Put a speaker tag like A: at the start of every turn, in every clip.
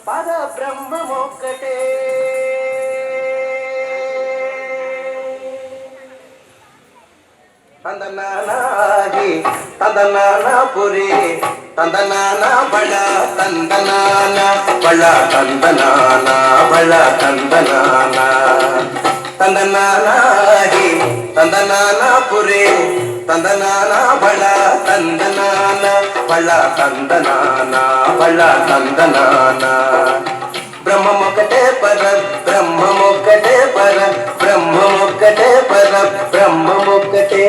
A: పరబ్రహ్మమొక్కటే. తందనానాగి తందనానాపురి తందనాన బళ తందనాన బళ తందనాన బళ తందనాన తందనానాగి తందనానాపురి తందనాన బళ తందనాన బళ తందనాన బళ తందనాన బ్రహ్మమొక్కటే పర బ్రహ్మమొక్కటే పర బ్రహ్మమొక్కటే పర బ్రహ్మమొక్కటే.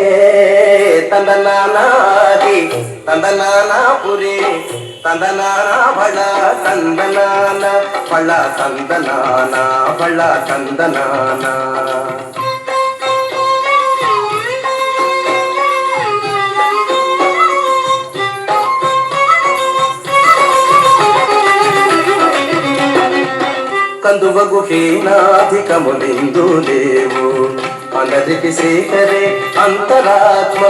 A: తందనానాది తందనానాపురి తందనాన బళ తందనాన బళ తందనాన బళ తందనాన కందువగు హీనాధికములిందు లేవు అందరికి శ్రీహరే అంతరాత్మ.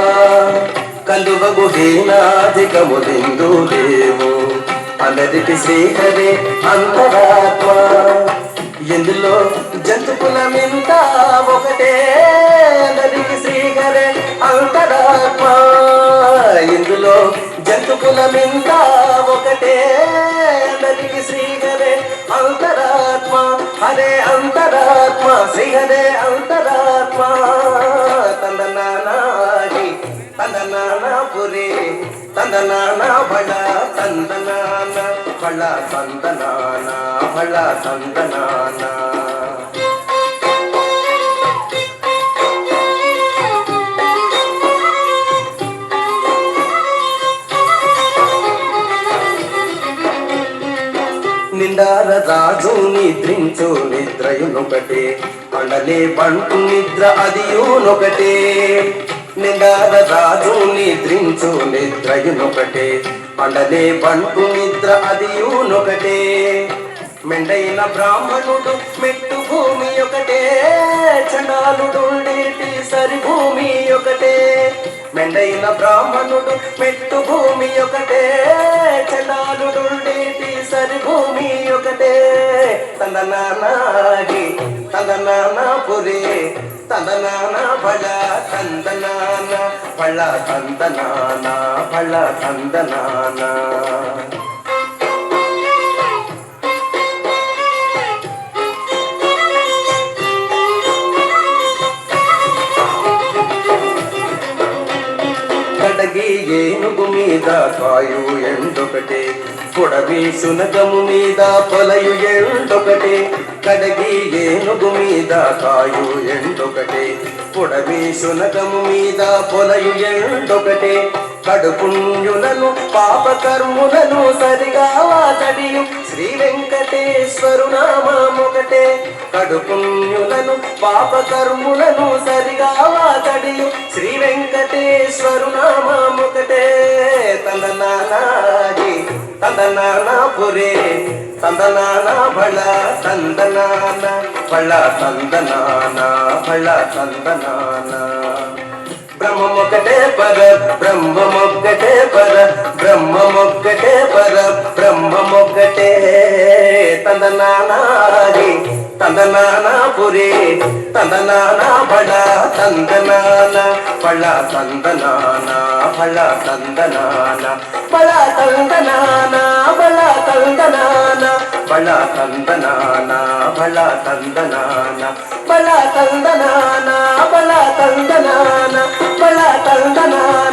A: కందువగు హీనాధికములిందు లేవు అందరికి శ్రీహరే అంతరాత్మ. ఇందులో జంతుకులమింత ఒకటే అందరికి శ్రీహరే అంతరాత్మ. ఇందులో జంతుకులమింత ఒకటే అందరికి శ్రీహరే అంతరాత్మ. హరే అంతరాత్మ శ్రీ హరే అంతరాత్మ. తందనానాగి తందనానాపురి తందనాన బళ తందనాన బళ తందనాన బళ తందనాన నిండార రాజు నిద్రించు నిద్రయునొకటే పండలే బంటు నిద్ర అదియునొకటే. నిండార రాజు నిద్రించు నిద్రయునొకటే పండలే బంటు నిద్ర అదియునొకటే. మెండైన బ్రాహ్మణుడు మెట్టు భూమి ఒకటే చండాలుడుండేటి సరి భూమి ఒకటే. మెండైన బ్రాహ్మణుడు మెట్టు భూమి ఒకటే చండాలుడుండేటి సరి భూమి ఒకటే. తందనానాగి తందనానాపురి తందనాన బళ తందనాన బళ తందనాన బళ తందనాన కడగి ఏనుగు మీద కాయు ఎండొకటే పొడవి శునకము మీద పొలయు ఎండొకటే. కడగి ఏనుగు మీద కాయు ఎండొకటే పొడవి శునకము మీద పొలయు ఎండొకటే. కడుపుణ్యులను పాపకర్ములను సరిగా వాచడియు శ్రీ వెంకటేశ్వరు నామమొకటే. కడుపుణ్యులను పాపకర్ములను సరిగా వాచడియు శ్రీ వెంకటేశ్వరు నామమొకటే. తందనానాగి తందనానాపురి తందనాన బళ తందనాన బళ తందనాన బళ తందనాన బ్రహ్మమొక్కటే పర బ్రహ్మమొక్కటే పర బ్రహ్మమొక్కటే పర బ్రహ్మమొక్కటే. తందనానాగి తందనానాపురి తందనాన బళ తందనాన బళ తందనాన బళ తందనాన బళ తందనాన బళ తందనాన బళ తందనాన బళ తందనాన బళ తందనాన బళ తందనాన బళ తందనాన